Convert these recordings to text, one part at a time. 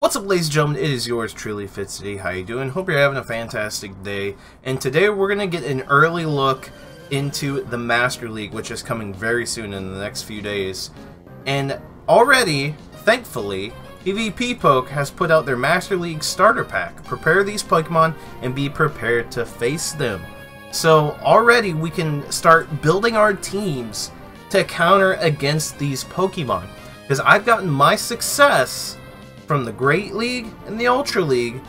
What's up, ladies and gentlemen? It is yours truly, Fitz. How you doing? Hope you're having a fantastic day. And today we're going to get an early look into the Master League, which is coming very soon in the next few days. And already, thankfully, PvP Poke has put out their Master League starter pack. Prepare these Pokemon and be prepared to face them. So already we can start building our teams to counter against these Pokemon. Because I've gotten my success from the Great League and the Ultra League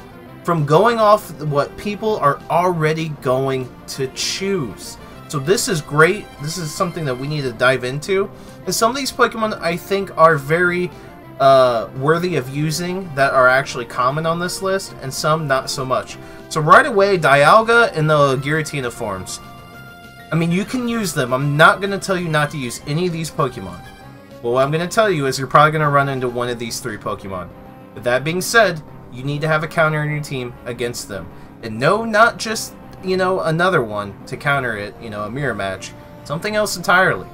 from going off what people are already going to choose. So this is great. This is something that we need to dive into. And some of these Pokemon I think are very worthy of using that are actually common on this list, and some not so much. So right away, Dialga and the Giratina forms. I mean, you can use them. I'm not going to tell you not to use any of these Pokemon. Well, what I'm going to tell you is you're probably going to run into one of these three Pokemon. With that being said, you need to have a counter in your team against them. And no, not just, another one to counter it, a mirror match. Something else entirely.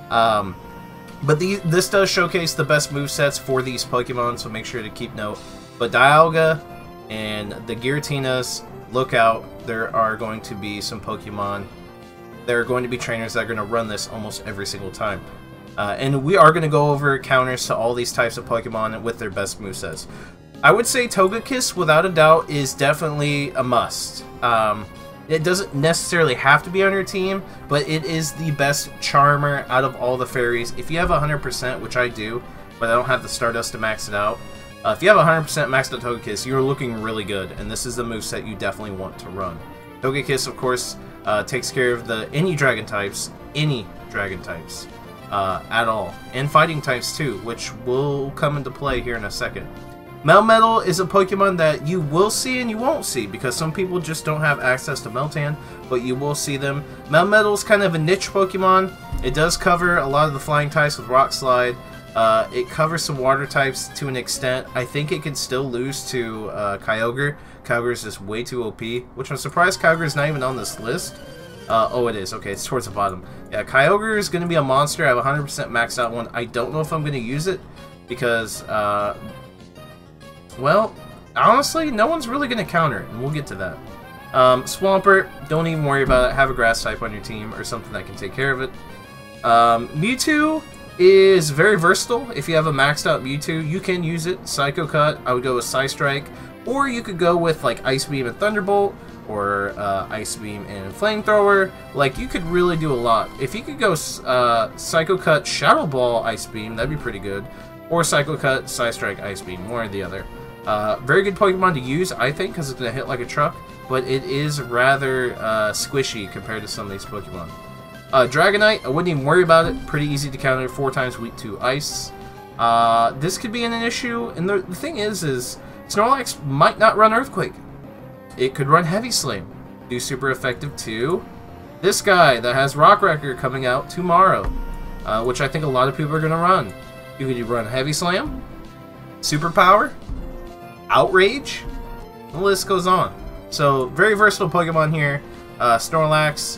But this does showcase the best movesets for these Pokemon, so make sure to keep note. But Dialga and the Giratinas, look out. There are going to be some Pokemon. There are going to be trainers that are going to run this almost every single time. And we are going to go over counters to all these types of Pokemon with their best movesets. I would say Togekiss, without a doubt, is definitely a must. It doesn't necessarily have to be on your team, but it is the best charmer out of all the fairies. If you have 100%, which I do, but I don't have the Stardust to max it out. If you have 100% maxed out Togekiss, you're looking really good, and this is the moveset you definitely want to run. Togekiss, of course, takes care of any dragon types, at all, and fighting types too, which will come into play here in a second. Melmetal is a Pokemon that you will see and you won't see, because some people just don't have access to Meltan, but you will see them. Melmetal is kind of a niche Pokemon. It does cover a lot of the flying types with Rock Slide. It covers some water types to an extent. I think it can still lose to Kyogre. Kyogre is just way too OP, which I'm surprised Kyogre is not even on this list. Oh, it is. Okay, it's towards the bottom. Yeah, Kyogre is going to be a monster. I have 100% maxed out one. I don't know if I'm going to use it because, well, honestly, no one's really going to counter it, and we'll get to that. Swampert, don't even worry about it. Have a grass type on your team or something that can take care of it. Mewtwo is very versatile. If you have a maxed out Mewtwo, you can use it. Psycho Cut, I would go with Psystrike, or you could go with like Ice Beam and Thunderbolt, or Ice Beam and Flamethrower. Like, you could really do a lot. If you could go Psycho Cut, Shadow Ball, Ice Beam, that'd be pretty good. Or Psycho Cut, Psystrike, Ice Beam, one or the other. Very good Pokemon to use, I think, because it's going to hit like a truck, but it is rather squishy compared to some of these Pokemon. Dragonite, I wouldn't even worry about it. Pretty easy to counter, 4 times weak to Ice. This could be an issue, and the thing is Snorlax might not run Earthquake. It could run Heavy Slam. Do super effective too. This guy that has Rock Wrecker coming out tomorrow, which I think a lot of people are going to run. You could run Heavy Slam, Superpower, Outrage, the list goes on. So, very versatile Pokemon here. Snorlax,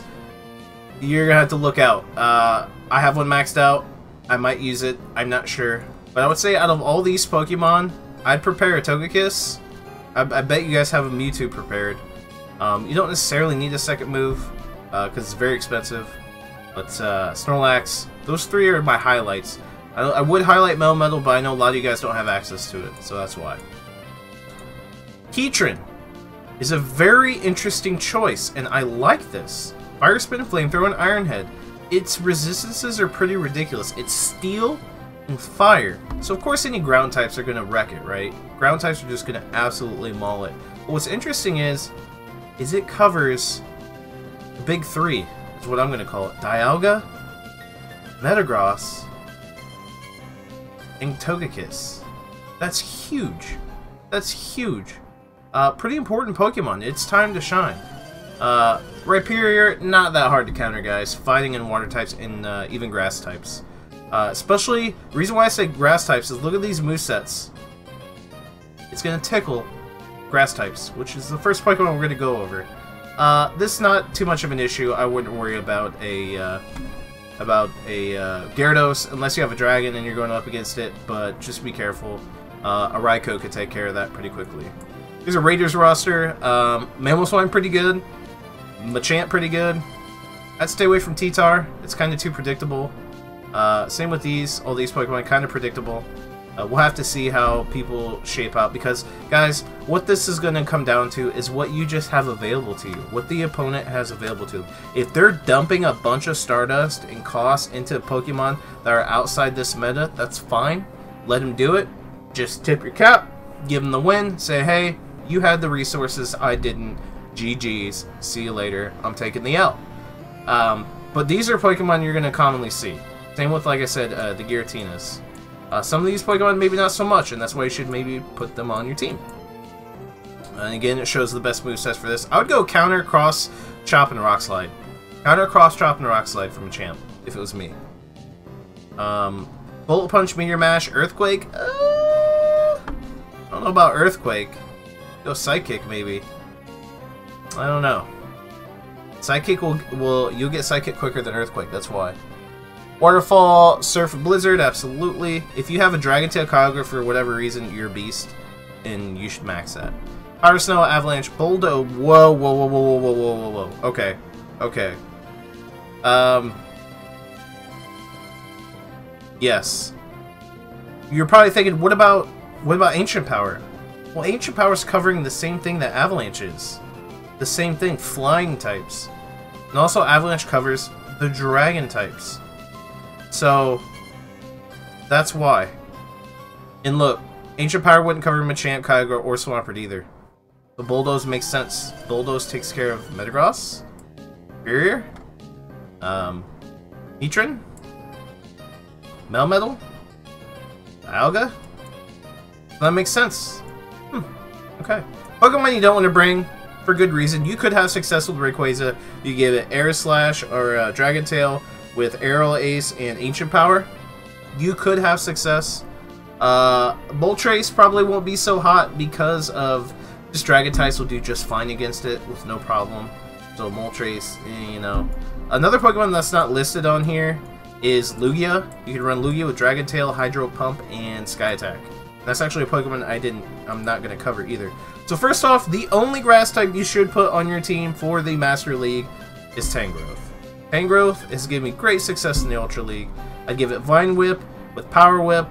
you're going to have to look out. I have one maxed out. I might use it. I'm not sure. But I would say out of all these Pokemon, I'd prepare a Togekiss. I bet you guys have a Mewtwo prepared. You don't necessarily need a second move, because it's very expensive. But Snorlax, those three are my highlights. I would highlight Melmetal, but I know a lot of you guys don't have access to it, so that's why. Heatran is a very interesting choice, and I like this. Fire Spin, Flamethrower, and Iron Head. Its resistances are pretty ridiculous. It's Steel and Fire. So of course any ground types are going to wreck it, right? Ground types are just going to absolutely maul it. But what's interesting is it covers the big three, is what I'm going to call it. Dialga, Metagross, and Togekiss. That's huge. That's huge. Pretty important Pokemon. It's time to shine. Rhyperior, not that hard to counter, guys. Fighting and water types and even grass types. Especially, the reason why I say grass types is look at these movesets. It's going to tickle grass types, which is the first Pokemon we're going to go over. This is not too much of an issue. I wouldn't worry about a Gyarados unless you have a dragon and you're going up against it, but just be careful. a Raikou could take care of that pretty quickly. Here's a Raiders roster. Mamoswine pretty good. Machamp pretty good. I'd stay away from T-Tar. It's kind of too predictable. Same with these. All these Pokemon kind of predictable. We'll have to see how people shape out, because, guys, what this is going to come down to is what you just have available to you, what the opponent has available to them. If they're dumping a bunch of Stardust and cost into Pokemon that are outside this meta, that's fine. Let them do it. Just tip your cap, give them the win, say, hey, you had the resources, I didn't. GG's, see you later, I'm taking the L. But these are Pokemon you're going to commonly see. Same with, like I said, the Giratinas. Some of these Pokemon maybe not so much, and that's why you should maybe put them on your team. And again, it shows the best movesets for this. I would go Counter, Cross, Chop, and Rock Slide. Counter, Cross, Chop, and Rock Slide from Machamp, if it was me. Bullet Punch, Meteor Mash, Earthquake. I don't know about Earthquake. Go Psychic, maybe. I don't know. Psychic you'll get Psychic quicker than Earthquake, that's why. Waterfall, Surf, Blizzard, absolutely. If you have a Dragon Tail Kyogre for whatever reason, you're a beast, and you should max that. Powder Snow, Avalanche, Boldo. Whoa, whoa, whoa, whoa, whoa, whoa, whoa, whoa, whoa. Okay, okay. Yes. You're probably thinking, what about Ancient Power? Well, Ancient Power is covering the same thing that Avalanche is. The same thing, flying types. And also, Avalanche covers the dragon types. So, that's why. And look, Ancient Power wouldn't cover Machamp, Kyogre, or Swampert either. The Bulldoze makes sense. Bulldoze takes care of Metagross, Barrier, Heatran, Melmetal, Alga. That makes sense. Okay. Pokemon you don't want to bring, for good reason. You could have success with Rayquaza. You give it Air Slash or Dragon Tail with Aerial Ace and Ancient Power. You could have success. Moltres probably won't be so hot because of just Dragon types will do just fine against it with no problem. So Moltres, you know. Another Pokemon that's not listed on here is Lugia. You can run Lugia with Dragon Tail, Hydro Pump, and Sky Attack. That's actually a Pokemon I'm not going to cover either. So first off, the only grass type you should put on your team for the Master League is Tangrowth. Tangrowth has given me great success in the Ultra League. I'd give it Vine Whip with Power Whip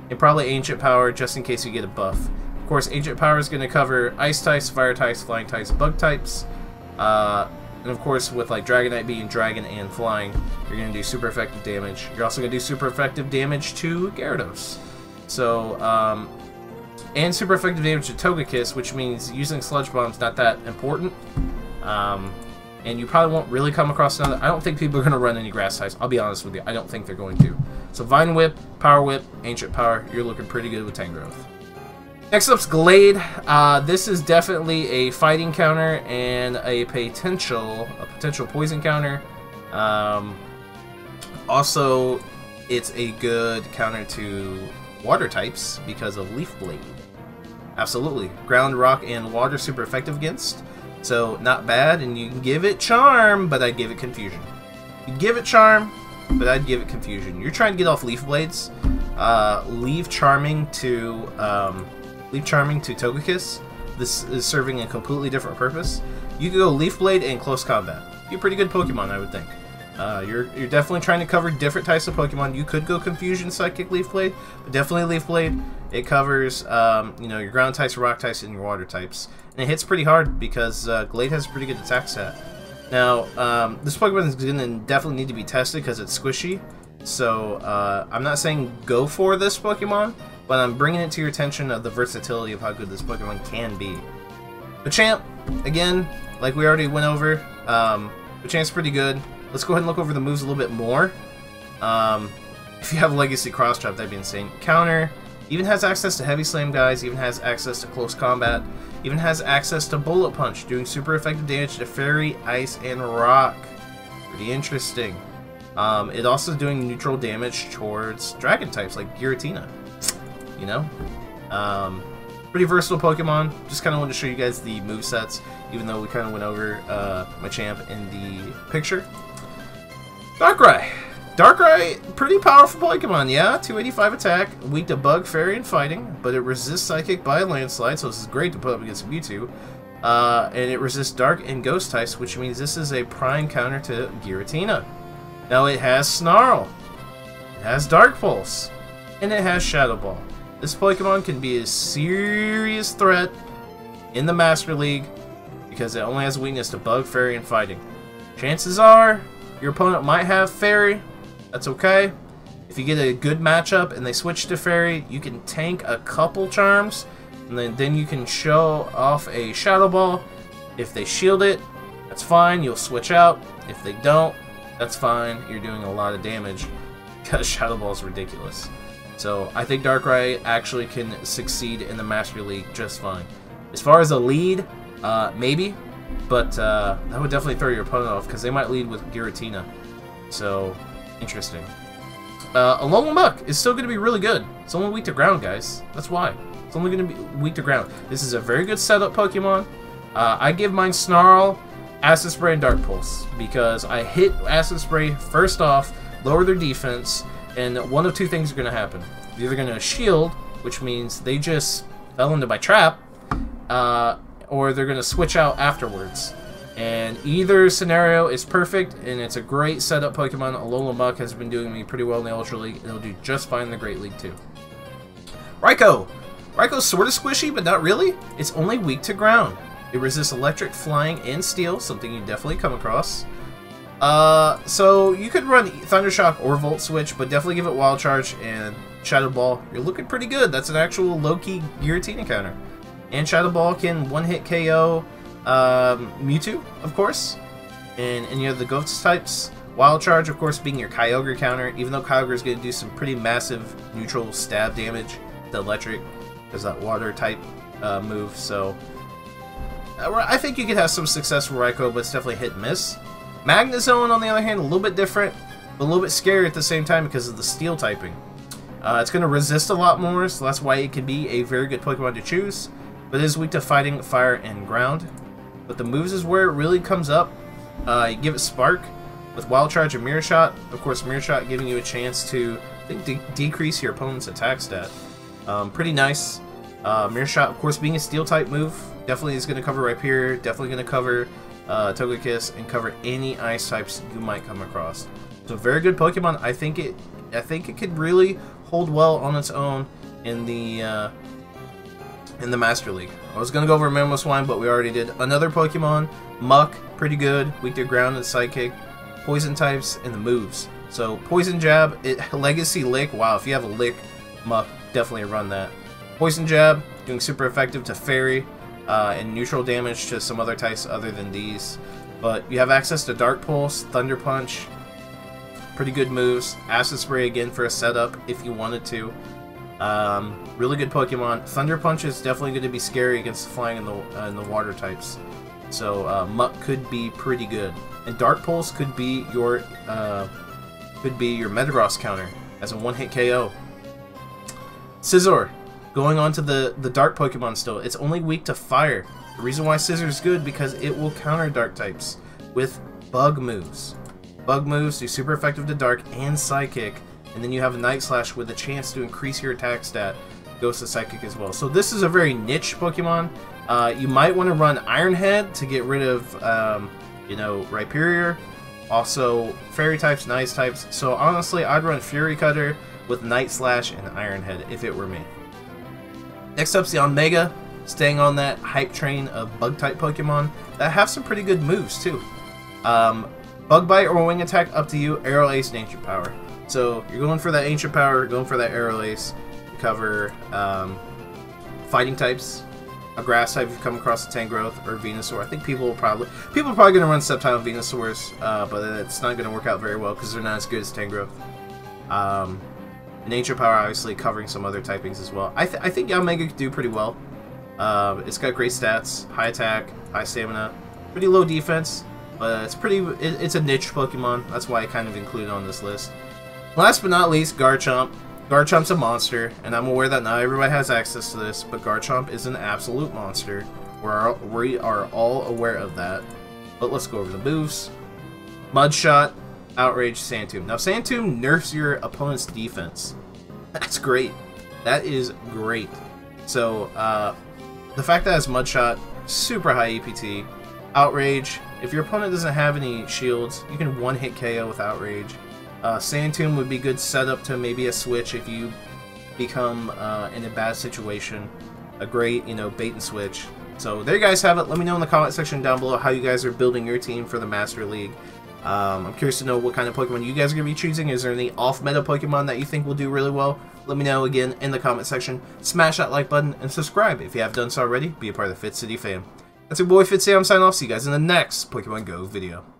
and probably Ancient Power just in case you get a buff. Of course, Ancient Power is going to cover Ice types, Fire types, Flying types, Bug types. And of course, with like Dragonite being Dragon and Flying, you're going to do super effective damage. You're also going to do super effective damage to Gyarados. So, and super effective damage to Togekiss, which means using Sludge Bomb's not that important. And you probably won't really come across another. I don't think people are going to run any grass types. I'll be honest with you. I don't think they're going to. So Vine Whip, Power Whip, Ancient Power. You're looking pretty good with Tangrowth. Next up's Glade. This is definitely a fighting counter and a potential poison counter. Also, it's a good counter to water types because of Leaf Blade. Absolutely. Ground, Rock, and Water super effective against. So, not bad, and you can give it Charm, but I'd give it Confusion. You give it Charm, but I'd give it Confusion. You're trying to get off Leaf Blades. Leaf Charming to Togekiss. This is serving a completely different purpose. You could go Leaf Blade and Close Combat. Be a pretty good Pokemon, I would think. You're definitely trying to cover different types of Pokemon. You could go Confusion, Psychic, Leaf Blade, but definitely Leaf Blade. It covers, you know, your ground types, rock types, and your water types. And it hits pretty hard because Glade has a pretty good attack stat. Now, this Pokemon is going to definitely need to be tested because it's squishy. So, I'm not saying go for this Pokemon, but I'm bringing it to your attention of the versatility of how good this Pokemon can be. Machamp, again, like we already went over, Machamp's pretty good. Let's go ahead and look over the moves a little bit more. If you have Legacy Cross Chop, that'd be insane. Counter, even has access to Heavy Slam, guys, even has access to Close Combat, even has access to Bullet Punch, doing super effective damage to Fairy, Ice, and Rock. Pretty interesting. It also doing neutral damage towards Dragon types like Giratina. You know? Pretty versatile Pokemon. Just kind of wanted to show you guys the movesets, even though we kind of went over Machamp in the picture. Darkrai. Darkrai, pretty powerful Pokemon, yeah. 285 attack, weak to Bug, Fairy, and Fighting, but it resists Psychic by a landslide, so this is great to put up against Mewtwo. And it resists Dark and Ghost types, which means this is a prime counter to Giratina. Now it has Snarl, it has Dark Pulse, and it has Shadow Ball. This Pokemon can be a serious threat in the Master League because it only has a weakness to Bug, Fairy, and Fighting. Chances are your opponent might have Fairy. That's okay. If you get a good matchup and they switch to Fairy, you can tank a couple charms, and then you can show off a Shadow Ball. If they shield it, that's fine. You'll switch out. If they don't, that's fine. You're doing a lot of damage because Shadow Ball is ridiculous. So I think Darkrai actually can succeed in the Master League just fine. As far as a lead, maybe, but that would definitely throw your opponent off because they might lead with Giratina. So, interesting. Alolan Muck is still going to be really good. It's only weak to ground, guys. That's why. It's only going to be weak to ground. This is a very good setup Pokemon. I give mine Snarl, Acid Spray, and Dark Pulse because I hit Acid Spray first off, lower their defense, and one of two things are going to happen. They're either going to shield, which means they just fell into my trap, or they're going to switch out afterwards. And either scenario is perfect, and it's a great setup Pokemon. Alolan Muck has been doing me pretty well in the Ultra League, and it'll do just fine in the Great League too. Raikou! Raikou's sort of squishy, but not really. It's only weak to ground. It resists Electric, Flying, and Steel, something you definitely come across. So you could run Thundershock or Volt Switch, but definitely give it Wild Charge and Shadow Ball. You're looking pretty good. That's an actual low-key Giratina counter. And Shadow Ball can one-hit KO Mewtwo, of course, and any of the Ghost types. Wild Charge, of course, being your Kyogre counter, even though Kyogre is going to do some pretty massive neutral stab damage. The Electric is that water type move, so I think you could have some success with Raikou, but it's definitely hit and miss. Magnezone, on the other hand, a little bit different, but a little bit scary at the same time because of the Steel typing. It's going to resist a lot more, so that's why it can be a very good Pokemon to choose, but it is weak to Fighting, Fire, and Ground. But the moves is where it really comes up. You give it Spark with Wild Charge and Mirror Shot. Of course, Mirror Shot giving you a chance to, I think, decrease your opponent's attack stat. Pretty nice. Mirror Shot, of course, being a Steel type move, definitely is going to cover Rhyperior, definitely going to cover Togekiss, and cover any Ice types you might come across. So very good Pokemon. I think it could really hold well on its own in the Master League. I was going to go over Mamoswine, but we already did. Another Pokemon, Muck, pretty good. Weak to Ground and Psychic. Poison types, and the moves. So, Poison Jab, Legacy Lick. Wow, if you have a Lick, Muck, definitely run that. Poison Jab, doing super effective to Fairy, and neutral damage to some other types other than these. But you have access to Dark Pulse, Thunder Punch. Pretty good moves. Acid Spray again for a setup if you wanted to. Really good Pokemon. Thunder Punch is definitely going to be scary against Flying and the Water types. So Muck could be pretty good, and Dark Pulse could be your Metagross counter as a one-hit KO. Scizor, going on to the Dark Pokemon still. It's only weak to Fire. The reason why Scizor is good because it will counter Dark types with Bug moves. Bug moves do super effective to Dark and Psychic. And then you have a Night Slash with a chance to increase your attack stat. Goes to Psychic as well. So this is a very niche Pokemon. You might want to run Iron Head to get rid of, Rhyperior. Also, Fairy types, Ice types. So honestly, I'd run Fury Cutter with Night Slash and Iron Head if it were me. Next up's the Omega. Staying on that hype train of Bug-type Pokemon that have some pretty good moves too. Bug Bite or Wing Attack, up to you. Aerial Ace and Ancient Power. So you're going for that Ancient Power, going for that Aerial Ace to cover fighting types. A grass type if you come across a Tangrowth or Venusaur. I think people are probably going to run Sceptile Venusaurs, but it's not going to work out very well because they're not as good as Tangrowth. Nature Power obviously covering some other typings as well. I think Omega could do pretty well. It's got great stats, high attack, high stamina, pretty low defense, but it's a niche Pokemon. That's why I kind of included on this list. Last but not least, Garchomp. Garchomp's a monster, and I'm aware that not everybody has access to this, but Garchomp is an absolute monster. We are all aware of that. But let's go over the moves. Mud Shot. Outrage, Sandtomb. Now, Sandtomb nerfs your opponent's defense. That's great. That is great. So, the fact that it has Mudshot, super high EPT. Outrage, if your opponent doesn't have any shields, you can one-hit KO with Outrage. Sandtomb would be good setup to maybe a switch if you become in a bad situation. A great, you know, bait and switch. So there you guys have it. Let me know in the comment section down below how you guys are building your team for the Master League. I'm curious to know what kind of Pokemon you guys are going to be choosing. Is there any off-meta Pokemon that you think will do really well? Let me know again in the comment section. Smash that like button and subscribe if you have done so already. Be a part of the Fitz City fam. That's your boy Fitz. I'm signing off. See you guys in the next Pokemon Go video.